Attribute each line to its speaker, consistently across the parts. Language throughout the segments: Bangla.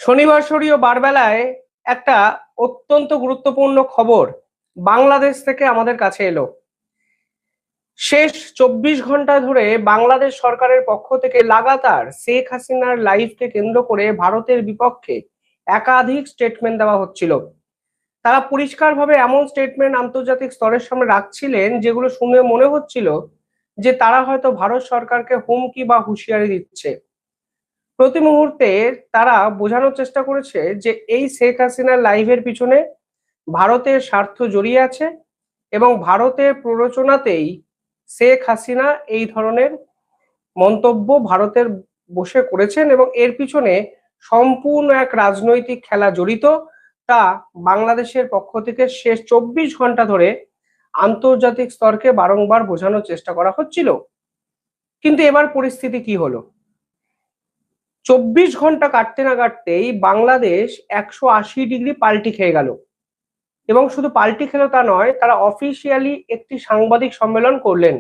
Speaker 1: শনিবার বারবেলায় একটা অত্যন্ত গুরুত্বপূর্ণ খবর বাংলাদেশ থেকে আমাদের কাছে এলো। শেষ 24 ঘন্টা ধরে বাংলাদেশ সরকারের পক্ষ থেকে লাগাতার শেখ হাসিনার লাইফকে কেন্দ্র করে ভারতের বিপক্ষে একাধিক স্টেটমেন্ট দেওয়া হচ্ছিল। তারা পরিষ্কারভাবে এমন স্টেটমেন্ট আন্তর্জাতিক স্তরের সামনে রাখছিলেন যেগুলো শুনে মনে হচ্ছিল যে তারা হয়তো ভারত সরকারকে হুমকি বা হুঁশিয়ারি দিচ্ছে। প্রতি মুহূর্তে তারা বোঝানোর চেষ্টা করেছে যে এই শেখ হাসিনার লাইভের পিছনে ভারতের স্বার্থ জড়িয়ে আছে এবং ভারতের প্ররোচনাতেই শেখ হাসিনা এই ধরনের মন্তব্য ভারতের বসে করেছেন এবং এর পিছনে সম্পূর্ণ এক রাজনৈতিক খেলা জড়িত। তা বাংলাদেশের পক্ষ থেকে শেষ 24 ঘন্টা ধরে আন্তর্জাতিক স্তরকে বারংবার বোঝানোর চেষ্টা করা হচ্ছিল। কিন্তু এবার পরিস্থিতি কি হলো? 24 ঘন্টা কাটতে না কাটতেই বাংলাদেশ 180 ডিগ্রি পাল্টি খেয়ে গেল। এবং শুধু পাল্টি খেলো তা নয়, তারা অফিসিয়ালি একটি সাংবাদিক সম্মেলন করলেন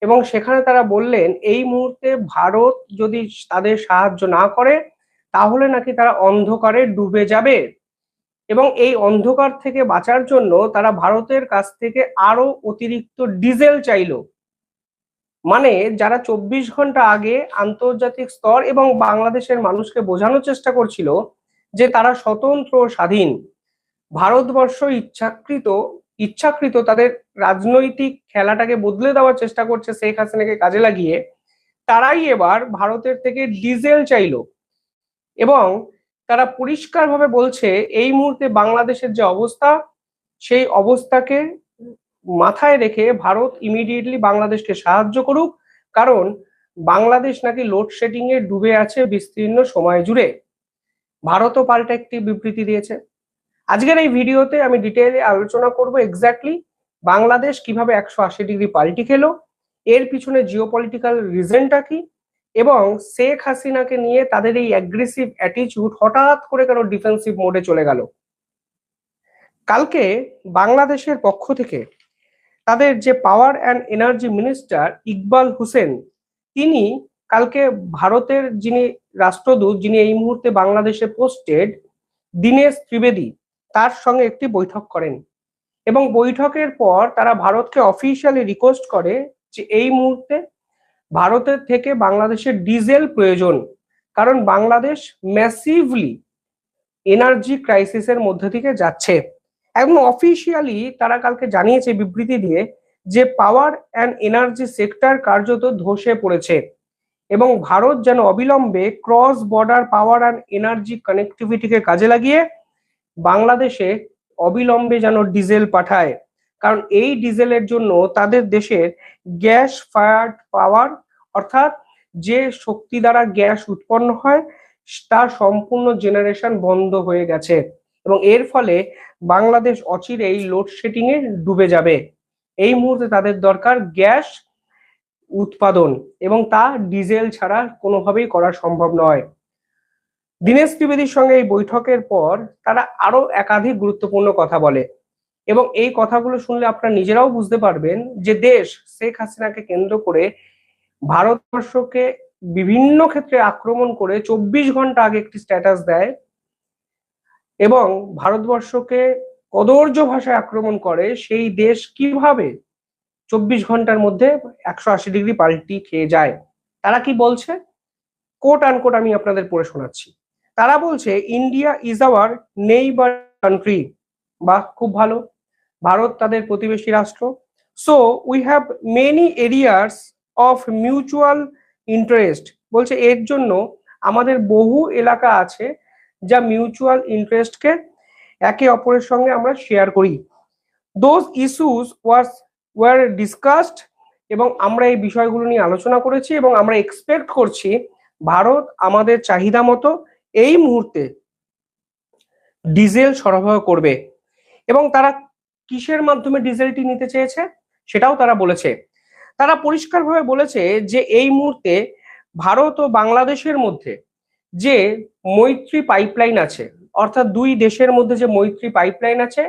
Speaker 1: এবং সেখানে তারা বললেন এই মুহূর্তে ভারত যদি তাদের সাহায্য না করে তাহলে নাকি তারা অন্ধকারে ডুবে যাবে এবং এই অন্ধকার থেকে বাঁচার জন্য তারা ভারতের কাছ থেকে আরো অতিরিক্ত ডিজেল চাইলো। মানে যারা 24 ঘন্টা আগে আন্তর্জাতিক স্তর এবং বাংলাদেশের মানুষকে বোঝানোর চেষ্টা করছিল যে তারা স্বতন্ত্র স্বাধীন, ভারতবর্ষ ইচ্ছাকৃত তাদের রাজনৈতিক খেলাটাকে বদলে দেওয়ার চেষ্টা করছে শেখ হাসিনাকে কাজে লাগিয়ে, তারাই এবার ভারতের থেকে ডিজেল চাইলো এবং তারা পরিষ্কারভাবে বলছে এই মুহূর্তে বাংলাদেশের যে অবস্থা সেই অবস্থাকে মাথায় রেখে ভারত ইমিডিয়েটলি বাংলাদেশকে সাহায্য করুক, কারণ বাংলাদেশ নাকি লোডশেডিং এ ডুবে আছে বিস্তীর্ণ সময় জুড়ে। ভারতও পাল্টা একটি বিবৃতি দিয়েছে। আজকের এই ভিডিওতে আমি ডিটেইলে আলোচনা করব এক্স্যাক্টলি বাংলাদেশ কিভাবে 180 ডিগ্রি পাল্টি খেলো, এর পিছনে জিওপলিটিক্যাল রিজনটা কি এবং শেখ হাসিনাকে নিয়ে তাদের এই অ্যাগ্রেসিভ অ্যাটিটিউড হঠাৎ করে কেন ডিফেন্সিভ মোডে চলে গেল। কালকে বাংলাদেশের পক্ষ থেকে তাদের যে পাওয়ার and energy minister Iqbal Hossain, তিনি কালকে ভারতের যিনি রাষ্ট্রদূত, যিনি এই মুহূর্তে বাংলাদেশে পোস্টেড, দীনেশ ত্রিবেদী, তার সঙ্গে একটি বৈঠক করেন এবং বৈঠকের পর তারা ভারতকে অফিসিয়ালি রিকোয়েস্ট করে যে এই মুহূর্তে ভারতের থেকে বাংলাদেশের ডিজেল প্রয়োজন, কারণ বাংলাদেশ ম্যাসিভলি এনার্জি ক্রাইসিসের মধ্যে থেকে যাচ্ছে। একদম অফিসিয়ালি তারা কালকে জানিয়েছে বিবৃতি দিয়ে যে পাওয়ার অ্যান্ড এনার্জি সেক্টর কার্যত ধসে পড়েছে এবং ভারত যেন অবিলম্বে cross border power and energy কানেক্টিভিটিকে কাজে লাগিয়ে বাংলাদেশে অবিলম্বে যেন ডিজেল পাঠায়, কারণ এই ডিজেলের জন্য তাদের দেশের গ্যাস ফায়ার্ড পাওয়ার অর্থাৎ যে শক্তি দ্বারা গ্যাস উৎপন্ন হয় তার সম্পূর্ণ জেনারেশন বন্ধ হয়ে গেছে এবং এর ফলে বাংলাদেশ অচিরেই লোডশেডিং এ ডুবে যাবে। এই মুহূর্তে তাদের দরকার গ্যাস উৎপাদন এবং তা ডিজেল ছাড়া কোনোভাবেই করা সম্ভব নয়। দীনেশ ত্রিবেদীর সঙ্গে এই বৈঠকের পর তারা আরো একাধিক গুরুত্বপূর্ণ কথা বলে এবং এই কথাগুলো শুনলে আপনারা নিজেরাও বুঝতে পারবেন যে দেশ শেখ হাসিনাকে কেন্দ্র করে ভারতবর্ষকে বিভিন্ন ক্ষেত্রে আক্রমণ করে 24 ঘন্টা আগে একটি স্ট্যাটাস দেয় এবং ভারতবর্ষকে কদর্য ভাষায় আক্রমণ করে, সেই দেশ কিভাবে 24 ঘন্টার মধ্যে 180 ডিগ্রি পাল্টি খেয়ে যায়। তারা কি বলছে, কোট আনকোট আমি আপনাদের পড়ে শোনাচ্ছি। তারা বলছে India is our neighbour country, বা খুব ভালো, ভারত তাদের প্রতিবেশী রাষ্ট্র। So we have many areas of mutual interest, বলছে এর জন্য আমাদের বহু এলাকা আছে যা মিউচুয়াল ইন্টারেস্টকে একে অপরের সঙ্গে আমরা শেয়ার করি। দোজ ইস্যুস ওয়ার ডিসকাসড, এবং আমরা এই বিষয়গুলো নিয়ে আলোচনা করেছি এবং আমরা এক্সপেক্ট করছি ভারত আমাদের চাহিদা মতো এই মুহূর্তে ডিজেল সরবরাহ করবে। এবং তারা কিসের মাধ্যমে ডিজেলটি নিতে চেয়েছে সেটাও তারা বলেছে। তারা পরিষ্কারভাবে বলেছে যে এই মুহূর্তে ভারত ও বাংলাদেশের মধ্যে যে মৈত্রী পাইপলাইন আছে, অর্থাৎ দুই দেশের মধ্যে যে মৈত্রী পাইপলাইন আছে,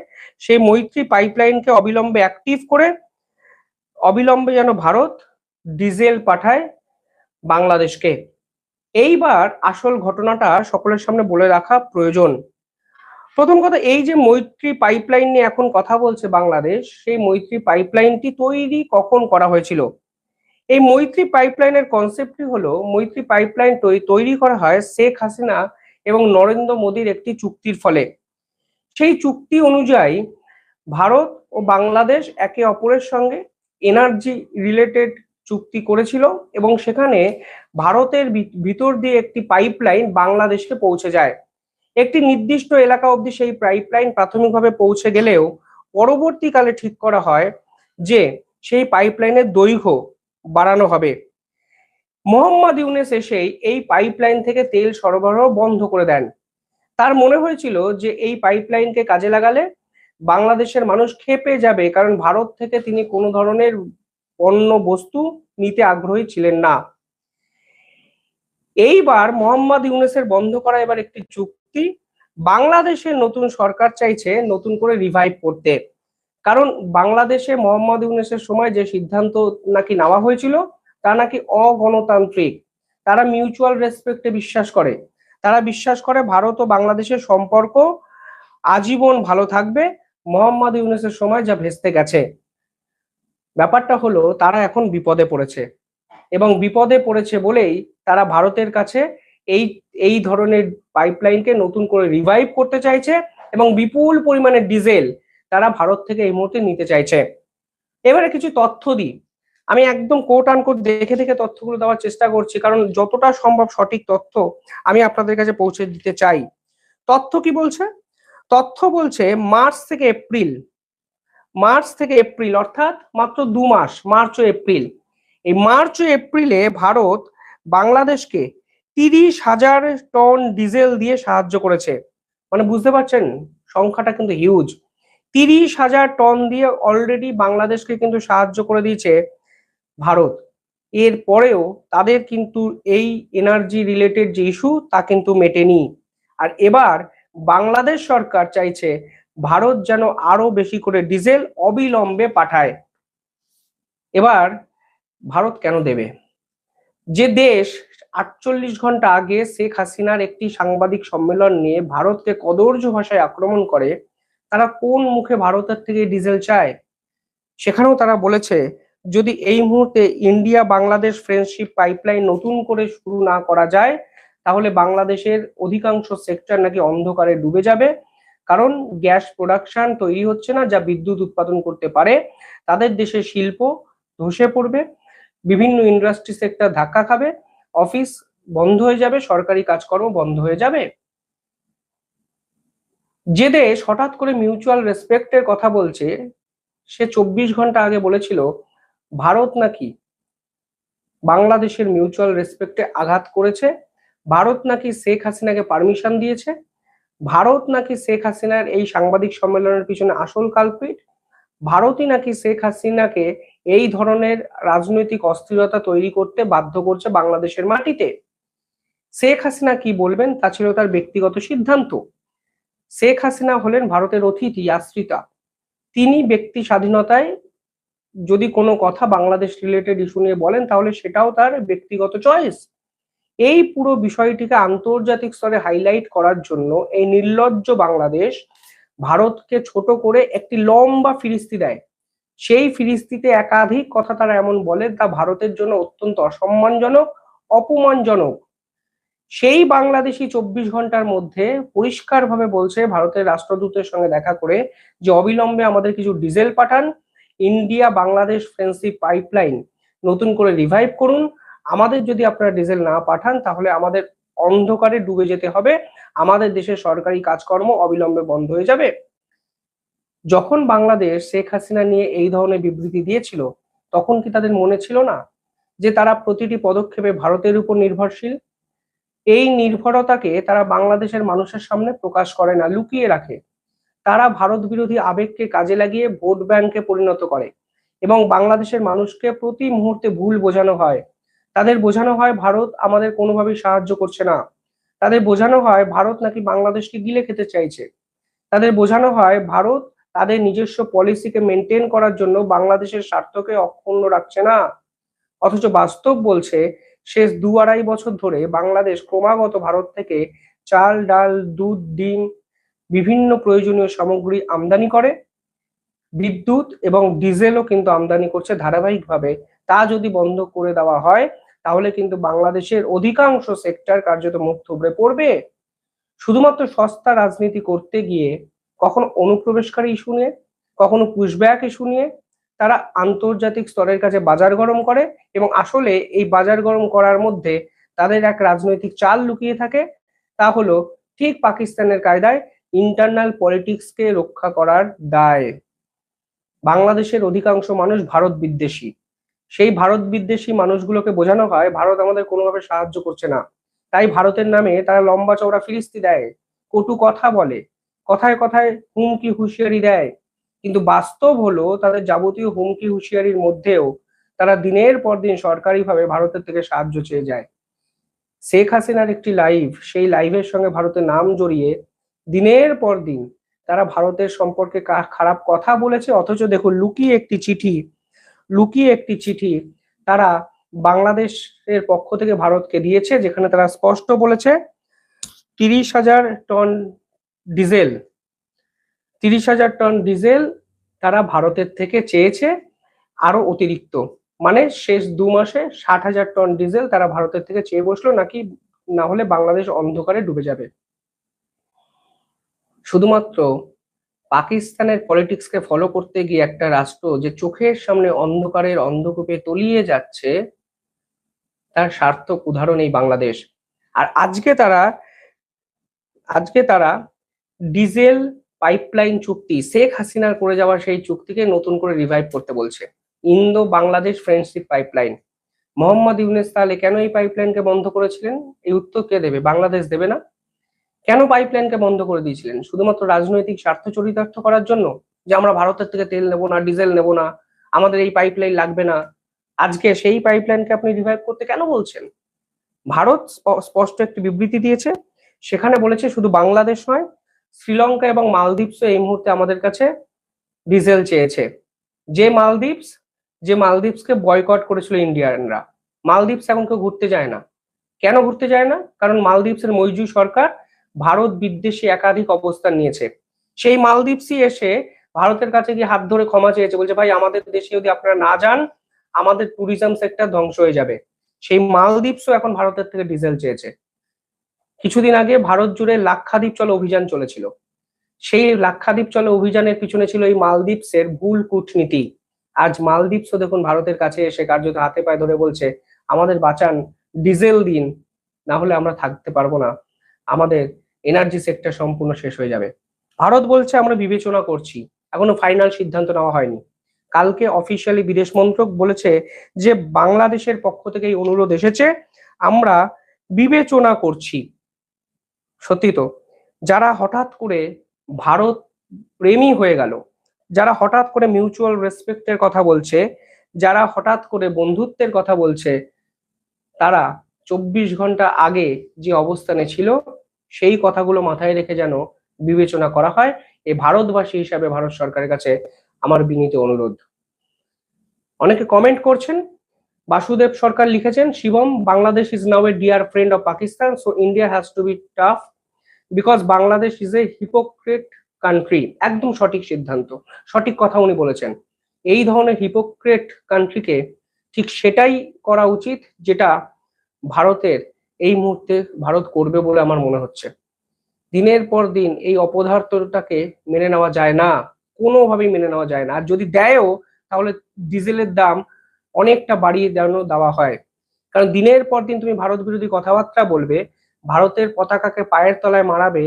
Speaker 1: সেই মৈত্রী পাইপলাইনকে অবিলম্বে অ্যাক্টিভ করে অবিলম্বে যেন ভারত ডিজেল পাঠায় বাংলাদেশকে। এইবার আসল ঘটনাটা সকলের সামনে বলে রাখা প্রয়োজন। প্রথম কথা, এই যে মৈত্রী পাইপলাইন নিয়ে এখন কথা বলছে বাংলাদেশ, সেই মৈত্রী পাইপলাইনটি তৈরি কখন করা হয়েছিল? এই মৈত্রী পাইপলাইনের কনসেপ্টটি হলো, মৈত্রী পাইপলাইন তৈরি করা হয় শেখ হাসিনা এবং নরেন্দ্র মোদীর একটি চুক্তির ফলে। সেই চুক্তি অনুযায়ী ভারত ও বাংলাদেশ একে অপরের সঙ্গে এনার্জি রিলেটেড চুক্তি করেছিল এবং সেখানে ভারতের ভিতর দিয়ে একটি পাইপলাইন বাংলাদেশকে পৌঁছে যায়। একটি নির্দিষ্ট এলাকা অবধি সেই পাইপলাইন প্রাথমিকভাবে পৌঁছে গেলেও পরবর্তীকালে ঠিক করা হয় যে সেই পাইপলাইনের দৈর্ঘ্য বাড়ানো হবে। মোহাম্মদ ইউনূস এসেই এই পাইপলাইন থেকে তেল সরবরাহ বন্ধ করে দেন। তার মনে হয়েছিল যে এই পাইপলাইনকে কাজে লাগালে বাংলাদেশের মানুষ ক্ষেপে যাবে, কারণ ভারত থেকে তিনি কোনো ধরনের পণ্য বস্তু নিতে আগ্রহী ছিলেন না। এইবার মোহাম্মদ ইউনূসের বন্ধ করা এবার একটি চুক্তি বাংলাদেশের নতুন সরকার চাইছে নতুন করে রিভাইভ করতে। কারণ বাংলাদেশে মোহাম্মদ ইউনূসের সময় যে সিদ্ধান্ত নাকি নেওয়া হয়েছিল তা নাকি অগণতান্ত্রিক। তারা মিউচুয়াল রেসপেক্টে বিশ্বাস করে। তারা বিশ্বাস করে ভারত ও বাংলাদেশের সম্পর্ক আজীবন ভালো থাকবে। মোহাম্মদ ইউনূসের সময় যা ভেস্তে গেছে, ব্যাপারটা হলো তারা এখন বিপদে পড়েছে এবং বিপদে পড়েছে বলেই তারা ভারতের কাছে এই এই ধরনের পাইপলাইনকে নতুন করে রিভাইভ করতে চাইছে এবং বিপুল পরিমাণে ডিজেল তারা ভারত থেকে এই মুহূর্তে নিতে চাইছে। এবারে কিছু তথ্য দিই। আমি একদম কোট আনকোট দেখে দেখে তথ্যগুলো দেওয়ার চেষ্টা করছি, কারণ যতটা সম্ভব সঠিক তথ্য আমি আপনাদের কাছে পৌঁছে দিতে চাই। তথ্য কি বলছে? তথ্য বলছে মার্চ থেকে এপ্রিল অর্থাৎ মাত্র 2 মাস, মার্চ ও এপ্রিল। এই মার্চ ও এপ্রিলে ভারত বাংলাদেশকে 30,000 টন ডিজেল দিয়ে সাহায্য করেছে। মানে বুঝতে পারছেন সংখ্যাটা কিন্তু হিউজ। 30,000 টন দিয়ে অলরেডি বাংলাদেশকে কিন্তু সাহায্য করে দিয়েছে ভারত। এর পরেও তাদের কিন্তু এই এনার্জি রিলেটেড যে ইস্যু তা কিন্তু মেটেনি। আর এবার বাংলাদেশ সরকার চাইছে ভারত যেন আরো বেশি করে ডিজেল অবিলম্বে পাঠায়। এবার ভারত কেন দেবে? যে দেশ 48 ঘন্টা আগে শেখ হাসিনার একটি সাংবাদিক সম্মেলন নিয়ে ভারতকে কদর্য ভাষায় আক্রমণ করে, তারা কোন মুখে ভারতের থেকে ডিজেল চায়? সেখানেও তারা বলেছে যদি এই মুহূর্তে ইন্ডিয়া বাংলাদেশ ফ্রেন্ডশিপ পাইপলাইন নতুন করে শুরু না করা যায় তাহলে বাংলাদেশের অধিকাংশ সেক্টর নাকি অন্ধকারে ডুবে যাবে। কারণ গ্যাস প্রোডাকশন তৈরি হচ্ছে না যা বিদ্যুৎ উৎপাদন করতে পারে। তাদের দেশের শিল্প ধসে পড়বে, বিভিন্ন ইন্ডাস্ট্রি সেক্টর ধাক্কা খাবে, অফিস বন্ধ হয়ে যাবে, সরকারি কাজকর্ম বন্ধ হয়ে যাবে। যে দেশ হঠাৎ করে মিউচুয়াল রেসপেক্টের কথা বলছে, সে 24 ঘন্টা আগে বলেছিল ভারত নাকি বাংলাদেশের মিউচুয়াল রেসপেক্টে আঘাত করেছে, ভারত নাকি শেখ হাসিনাকে পারমিশন দিয়েছে, ভারত নাকি শেখ হাসিনার এই সাংবাদিক সম্মেলনের পিছনে আসল কালপ্রিট, ভারতই নাকি শেখ হাসিনাকে এই ধরনের রাজনৈতিক অস্থিরতা তৈরি করতে বাধ্য করছে বাংলাদেশের মাটিতে। শেখ হাসিনা কি বলবেন তা ছিল তার ব্যক্তিগত সিদ্ধান্ত। শেখ হাসিনা হলেন ভারতের অতিথি আশ্রিতা। তিনি ব্যক্তি স্বাধীনতায় যদি কোনো কথা বাংলাদেশ রিলেটেড ইস্যু নিয়ে বলেন তাহলে সেটাও তার ব্যক্তিগত চয়েস। এই পুরো বিষয়টিকে আন্তর্জাতিক স্তরে হাইলাইট করার জন্য এই নির্লজ্জ বাংলাদেশ ভারতকে ছোট করে একটি লম্বা ফিরিস্তি দেয়। সেই ফিরিস্তিতে একাধিক কথা তারা এমন বলে তা ভারতের জন্য অত্যন্ত অসম্মানজনক, অপমানজনক। সেই বাংলাদেশি 24 ঘন্টার মধ্যে পরিষ্কারভাবে বলছে ভারতের রাষ্ট্রদূতের সঙ্গে দেখা করে যে অবিলম্বে আমাদের কিছু ডিজেল পাঠান, ইন্ডিয়া বাংলাদেশ ফ্রেন্ডশিপ পাইপলাইন নতুন করে রিভাইভ করুন। আমাদের যদি আপনারা ডিজেল না পাঠান তাহলে আমাদের অন্ধকারে ডুবে যেতে হবে, আমাদের দেশের সরকারি কাজকর্ম অবিলম্বে বন্ধ হয়ে যাবে। যখন বাংলাদেশ শেখ হাসিনা নিয়ে এই ধরনের বিবৃতি দিয়েছিল তখন কি তাদের মনে ছিল না যে তারা প্রতিটি পদক্ষেপে ভারতের উপর নির্ভরশীল? এই নির্ভরতাকে তারা বাংলাদেশের মানুষের সামনে প্রকাশ করে না, লুকিয়ে রাখে। তারা ভারত বিরোধী আবেগকে কাজে লাগিয়ে ভোট ব্যাংকে পরিণত করে এবং বাংলাদেশের মানুষকে প্রতি মুহূর্তে ভুল বোঝানো হয়। তাদের বোঝানো হয় ভারত আমাদের কোনোভাবেই সাহায্য করছে না, তাদের বোঝানো হয় ভারত নাকি বাংলাদেশকে গিলে খেতে চাইছে, তাদের বোঝানো হয় ভারত তাদের নিজস্ব পলিসিকে মেনটেন করার জন্য বাংলাদেশের স্বার্থকে অক্ষুণ্ণ রাখছে না। অথচ বাস্তব বলছে শেষ 2-2.5 বছর ধরে বাংলাদেশ ক্রমাগত ভারত থেকে চাল, ডাল, দুধ, ডিম, বিভিন্ন প্রয়োজনীয় সামগ্রী আমদানি করে। বিদ্যুৎ এবং ডিজেলও কিন্তু আমদানি করছে ধারাবাহিকভাবে। তা যদি বন্ধ করে দেওয়া হয় তাহলে কিন্তু বাংলাদেশের অধিকাংশ সেক্টর কার্যত মুখ থুবড়ে পড়বে। শুধুমাত্র সস্তা রাজনীতি করতে গিয়ে কখনো অনুপ্রবেশকারী ইস্যু নিয়ে, কখনো পুশব্যাক ইস্যু নিয়ে তারা আন্তর্জাতিক স্তরের কাছে বাজার গরম করে, এবং আসলে এই বাজার গরম করার মধ্যে তাদের এক রাজনৈতিক চাল লুকিয়ে থাকে। তা হলো ঠিক পাকিস্তানের কায়দায় ইন্টারনাল পলিটিক্সকে রক্ষা করার দায়। বাংলাদেশের অধিকাংশ মানুষ ভারত বিদ্বেষী। সেই ভারত বিদ্বেষী মানুষগুলোকে বোঝানো হয় ভারত আমাদের কোনোভাবে সাহায্য করছে না, তাই ভারতের নামে তারা লম্বা চওড়া ফিরিস্তি দেয়, কটু কথা বলে, কথায় কথায় হুমকি হুঁশিয়ারি দেয়। কিন্তু বাস্তব হলো তাদের যাবতীয় হুমকি হুঁশিয়ারির মধ্যেও তারা দিনের পর দিন সরকারিভাবে ভারতের থেকে সাহায্য চেয়ে যায়। শেখ হাসিনার একটি লাইভ, সেই লাইভের সঙ্গে ভারতের নাম জড়িয়ে দিনের পর দিন তারা ভারতের সম্পর্কে খারাপ কথা বলেছে, অথচ দেখুন লুকিয়ে একটি চিঠি তারা বাংলাদেশের পক্ষ থেকে ভারতকে দিয়েছে, যেখানে তারা স্পষ্ট বলেছে 30,000 টন ডিজেল 30,000 টন ডিজেল তারা ভারতের থেকে চেয়েছে আরো অতিরিক্ত। মানে শেষ 2 মাসে 60,000 টন ডিজেল তারা ভারতের থেকে চেয়ে বসলো, নাকি না হলে বাংলাদেশ অন্ধকারে ডুবে যাবে। শুধুমাত্র পাকিস্তানের পলিটিক্সকে ফলো করতে গিয়ে একটা রাষ্ট্র যে চোখের সামনে অন্ধকারের অন্ধকূপে তলিয়ে যাচ্ছে, তার সার্থক উদাহরণ এই বাংলাদেশ। আর আজকে তারা ডিজেল পাইপলাইন চুক্তি, শেখ হাসিনার করে যাওয়া সেই চুক্তিকে নতুন করে রিভাইভ করতে বলছে। Indo Bangladesh friendship pipeline, Mohammad Yunus তাহলে কেন এই পাইপলাইনকে বন্ধ করেছিলেন? এই উত্তর কে দেবে? বাংলাদেশ দেবে না। কেন পাইপলাইনকে বন্ধ করে দিয়েছিলেন? শুধুমাত্র রাজনৈতিক স্বার্থ চরিতার্থ করার জন্য, যে আমরা ভারতের থেকে তেল নেবো না, ডিজেল নেবো না, আমাদের এই পাইপলাইন লাগবে না। আজকে সেই পাইপলাইনকে আপনি রিভাইভ করতে কেন বলছেন? ভারত স্পষ্ট একটি বিবৃতি দিয়েছে, সেখানে বলেছে শুধু বাংলাদেশ নয়, শ্রীলঙ্কা এবং মালদ্বীপসও এই মুহূর্তে আমাদের কাছে ডিজেল চেয়েছে। যে মালদ্বীপসকে বয়কট করেছিল ইন্ডিয়ানরা, মালদ্বীপস এখন কেউ ঘুরতে যায় না। কেন ঘুরতে যায় না? কারণ মালদ্বীপসের মইজু সরকার ভারত বিদ্বেষী একাধিক অবস্থান নিয়েছে। সেই মালদ্বীপসই এসে ভারতের কাছে গিয়ে হাত ধরে ক্ষমা চেয়েছে, বলছে ভাই আমাদের দেশে যদি আপনারা না যান আমাদের ট্যুরিজম সেক্টর ধ্বংস হয়ে যাবে। সেই মালদ্বীপসও এখন ভারতের থেকে ডিজেল চেয়েছে। কিছুদিন আগে ভারত জুড়ে লাক্ষাদ্বীপ চলো অভিযান চলেছিল, সেই লাক্ষাদ্বীপ চলো অভিযানের পিছনে ছিল এই মালদ্বীপসের ভুল কূটনীতি। আজ মালদ্বীপসও দেখুন ভারতের কাছে এসে কার্যত হাতে পায়ে ধরে বলছে আমাদের বাঁচান, ডিজেল দিন, না হলে আমরা থাকতে পারবো না, আমাদের এনার্জি সেক্টর সম্পূর্ণ শেষ হয়ে যাবে। ভারত বলছে আমরা বিবেচনা করছি, এখনো ফাইনাল সিদ্ধান্ত নেওয়া হয়নি। কালকে অফিসিয়ালি বিদেশ মন্ত্রক বলেছে যে বাংলাদেশের পক্ষ থেকে এই অনুরোধ এসেছে, আমরা বিবেচনা করছি। সত্যি তো, যারা হঠাৎ করে ভারত প্রেমী হয়ে গেল, যারা হঠাৎ করে মিউচুয়াল রেসপেক্টের কথা বলছে, যারা হঠাৎ করে বন্ধুত্বের কথা বলছে, তারা 24 ঘন্টা আগে যে অবস্থানে ছিল সেই কথাগুলো মাথায় রেখে যেন বিবেচনা করা হয়। এই ভারতবাসী হিসাবে ভারত সরকারের কাছে আমার বিনীত অনুরোধ। অনেকে কমেন্ট করছেন, বাসুদেব সরকার লিখেছেন, Shivam, Bangladesh is now a dear friend of Pakistan, so India has to B tough because Bangladesh is a hypocrite country. একদম সঠিক সিদ্ধান্ত, সঠিক কথা উনি বলেছেন। এই ধরনের হিপোক্রেট কান্ট্রিকে ঠিক সেটাই করা উচিত যেটা ভারতের এই মুহূর্তে ভারত করবে বলে আমার মনে হচ্ছে। দিনের পর দিন এই অপদার্থটাকে মেনে নেওয়া যায় না, কোনোভাবেই মেনে নেওয়া যায় না। আর যদি দেয়ও তাহলে ডিজেলের দাম অনেকটা বাড়িয়ে দেওয়া হয়। কারণ দিনের পর দিন তুমি ভারত বিরোধী কথাবার্তা বলবে, ভারতের পতাকাকে পায়ের তলায় মারাবে,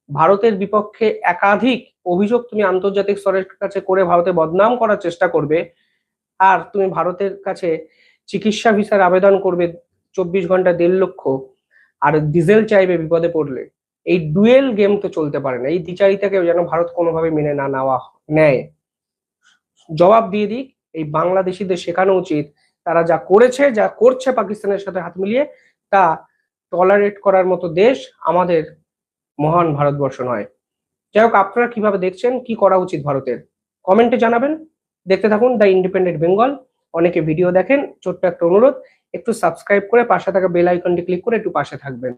Speaker 1: ভারতের বিপক্ষে একাধিক অভিযোগ তুমি আন্তর্জাতিক স্তরের কাছে করে ভারতে বদনাম করার চেষ্টা করবে, আর তুমি ভারতের কাছে চিকিৎসা ভিসার আবেদন করবে 24 ঘন্টা 1.5 লক্ষ, আর ডিজেল চাইবে বিপদে পড়লে। এই ডুয়েল গেম তো চলতে পারে না। এই দ্বিচারিতাকে যেন ভারত কোনোভাবে মেনে না নেয়। জবাব দিয়ে দিক, এই বাংলাদেশিদের শেখানো উচিত তারা যা করেছে, যা করছে পাকিস্তানের সাথে হাত মিলিয়ে, তা টলারেট করার মতো দেশ আমাদের মহান ভারতবর্ষ নয়। যাই হোক, আপনারা কিভাবে দেখছেন, কি করা উচিত ভারতের, কমেন্টে জানাবেন। দেখতে থাকুন দ্য ইন্ডিপেন্ডেন্ট বেঙ্গল। অনেকে ভিডিও দেখেন, ছোট্ট একটা অনুরোধ, একটু সাবস্ক্রাইব করে পাশে থাকা বেল আইকনটি ক্লিক করে একটু পাশে থাকবেন।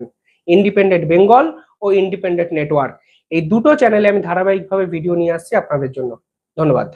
Speaker 1: ইন্ডিপেন্ডেন্ট বেঙ্গল ও ইন্ডিপেন্ডেন্ট নেটওয়ার্ক, এই দুটো চ্যানেলে আমি ধারাবাহিকভাবে ভিডিও নিয়ে আসছি আপনাদের জন্য। ধন্যবাদ।